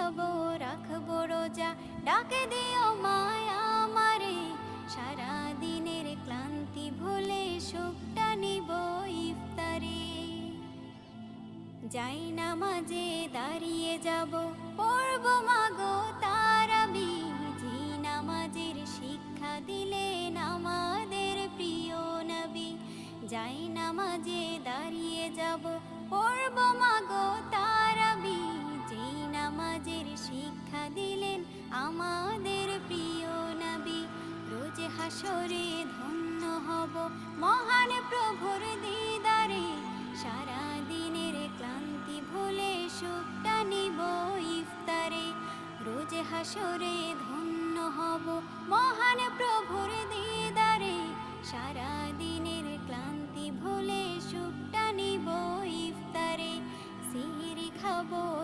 খাবো রাখবো রোজা, ডাকে দিও মায়া আমারে। সারা দিনের ক্লান্তি ভুলে সুখটা নিব ইফতারে। যাই নামাজে দাঁড়িয়ে যাব, পড়ব মাগো তারাবি। যে নামাজের শিক্ষা দিলেন আমাদের প্রিয় নবী। যাই নামাজে দাঁড়িয়ে যাব, পড়ব মাগো তারাবি। যে নামাজের শিক্ষা দিলেন আমাদের প্রিয় নবী। রোজ হাসরে ধন্য হব মহান প্রভুর দিদারে। সারা দিনের ক্লান্তি ভুলে সুখটা নিব ইফতারে। রোজ হাসরে ধন্য হব মহান প্রভুর দিদারে। সারা দিনের ক্লান্তি ভুলে সুখটা নিব ইফতারে। সিহরি খাবো